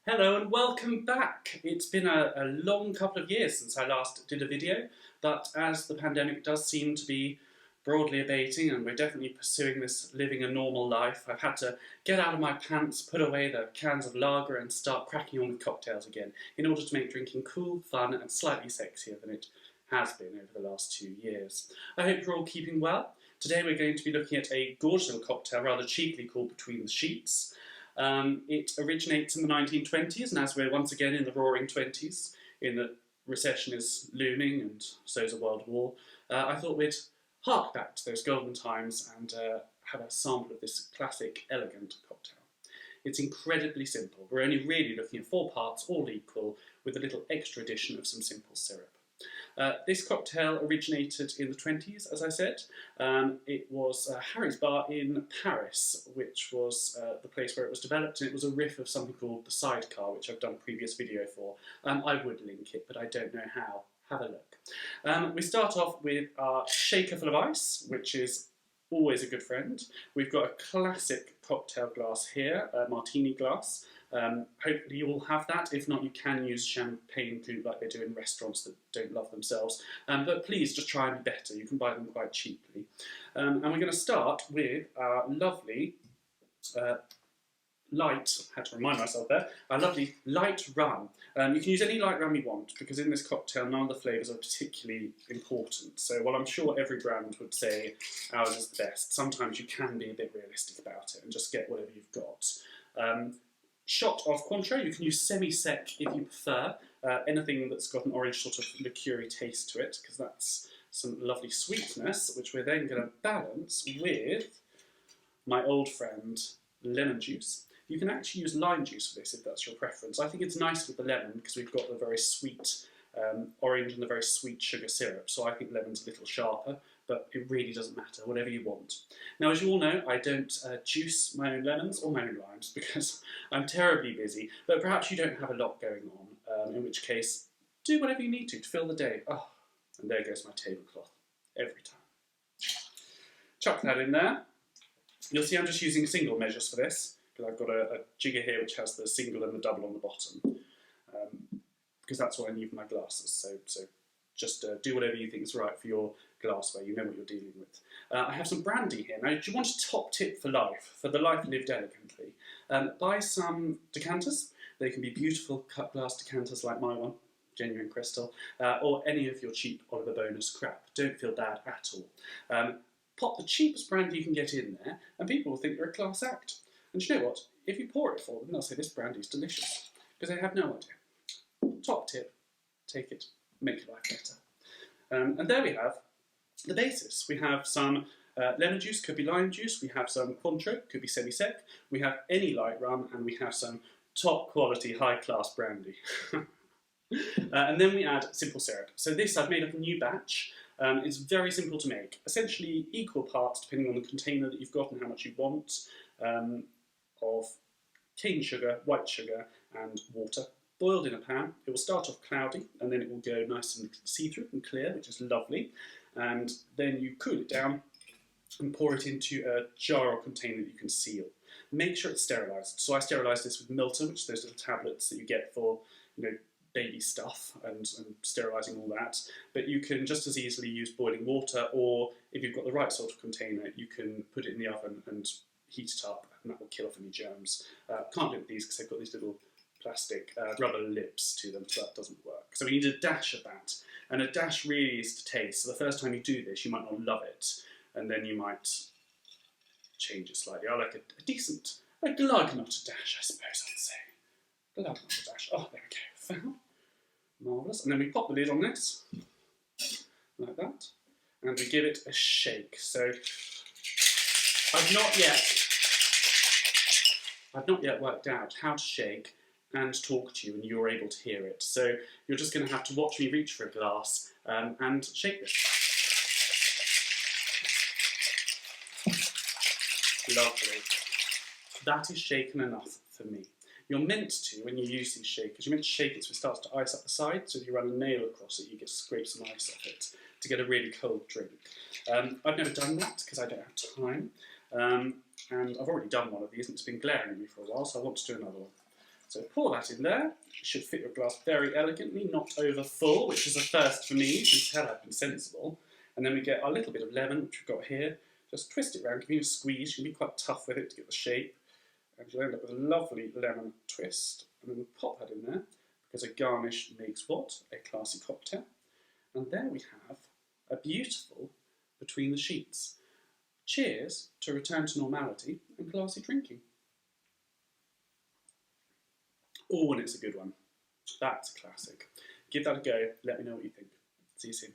Hello and welcome back. It's been a long couple of years since I last did a video, but as the pandemic does seem to be broadly abating and we're definitely pursuing this living a normal life, I've had to get out of my pants, put away the cans of lager and start cracking on with cocktails again in order to make drinking cool, fun and slightly sexier than it has been over the last 2 years. I hope you're all keeping well. Today we're going to be looking at a gorgeous little cocktail, rather cheekily called Between the Sheets. It originates in the 1920s, and as we're once again in the roaring 20s, in that recession is looming and so is a world war, I thought we'd hark back to those golden times and have a sample of this classic, elegant cocktail. It's incredibly simple. We're only really looking at 4 parts, all equal, with a little extra addition of some simple syrup. This cocktail originated in the 20s, as I said. It was Harry's Bar in Paris, which was the place where it was developed, and it was a riff of something called the Sidecar, which I've done a previous video for. I would link it, but I don't know how. Have a look. We start off with our shaker full of ice, which is always a good friend. We've got a classic cocktail glass here, a martini glass. Hopefully you all have that. If not, you can use champagne flute like they do in restaurants that don't love themselves. But please just try and be better. You can buy them quite cheaply. And we're going to start with our lovely light, I had to remind myself there, our lovely light rum. You can use any light rum you want, because in this cocktail none of the flavours are particularly important. So while I'm sure every brand would say ours is the best, sometimes you can be a bit realistic about it and just get whatever you've got. Shot of Cointreau, you can use semi-sec if you prefer, anything that's got an orange sort of liqueur-y taste to it, because that's some lovely sweetness, which we're then going to balance with my old friend lemon juice. You can actually use lime juice for this if that's your preference. I think it's nice with the lemon because we've got the very sweet orange and the very sweet sugar syrup, so I think lemon's a little sharper, but it really doesn't matter, whatever you want. Now, as you all know, I don't juice my own lemons or my own limes because I'm terribly busy, but perhaps you don't have a lot going on, in which case, do whatever you need to fill the day. Oh, and there goes my tablecloth, every time. Chuck that in there. You'll see I'm just using single measures for this, because I've got a jigger here which has the single and the double on the bottom, because that's what I need for my glasses, so just do whatever you think is right for your glassware, you know what you're dealing with. I have some brandy here. Now, do you want a top tip for life, for the life lived elegantly? Buy some decanters. They can be beautiful cut glass decanters like my one, genuine crystal, or any of your cheap Oliver Bonus crap. Don't feel bad at all. Pop the cheapest brandy you can get in there, and people will think you're a class act. And you know what? If you pour it for them, they'll say this brandy is delicious, because they have no idea. Top tip, take it, make your life better. And there we have the basis. We have some lemon juice, could be lime juice, we have some Cointreau, could be semi-sec, we have any light rum, and we have some top quality, high class brandy. And then we add simple syrup. So this, I've made up a new batch. It's very simple to make. Essentially equal parts, depending on the container that you've got and how much you want, of cane sugar, white sugar, and water, boiled in a pan. It will start off cloudy, and then it will go nice and see-through and clear, which is lovely. And then you cool it down and pour it into a jar or container that you can seal. Make sure it's sterilised. So I sterilised this with Milton, which are those little tablets that you get for, baby stuff and sterilising all that. But you can just as easily use boiling water, or if you've got the right sort of container, you can put it in the oven and heat it up, and that will kill off any germs. Can't do it with these because they've got these little plastic rubber lips to them, so that doesn't work. So we need a dash of that, and a dash really is to taste. So the first time you do this, you might not love it, and then you might change it slightly. I like a glug, not a dash, I suppose I'd say. Glug, not a dash. Oh, there we go. Found. Marvellous. And then we pop the lid on this, like that, and we give it a shake. So I've not yet worked out how to shake and talk to you, and you're able to hear it. So you're just going to have to watch me reach for a glass and shake this. Lovely. That is shaken enough for me. You're meant to, when you use these shakers, you're meant to shake it so it starts to ice up the side, so if you run a nail across it, you get scrape some ice off it to get a really cold drink. I've never done that because I don't have time, and I've already done one of these and it's been glaring at me for a while, so I want to do another one. So pour that in there. It should fit your glass very elegantly, not over full, which is a first for me. You can tell I've been sensible. And then we get our little bit of lemon, which we've got here. Just twist it around, give you a squeeze. You can be quite tough with it to get the shape. And you'll end up with a lovely lemon twist. And then we pop that in there, because a garnish makes what? A classy cocktail. And there we have a beautiful Between the Sheets. Cheers to return to normality and classy drinking. Oh, and it's a good one. That's a classic. Give that a go. Let me know what you think. See you soon.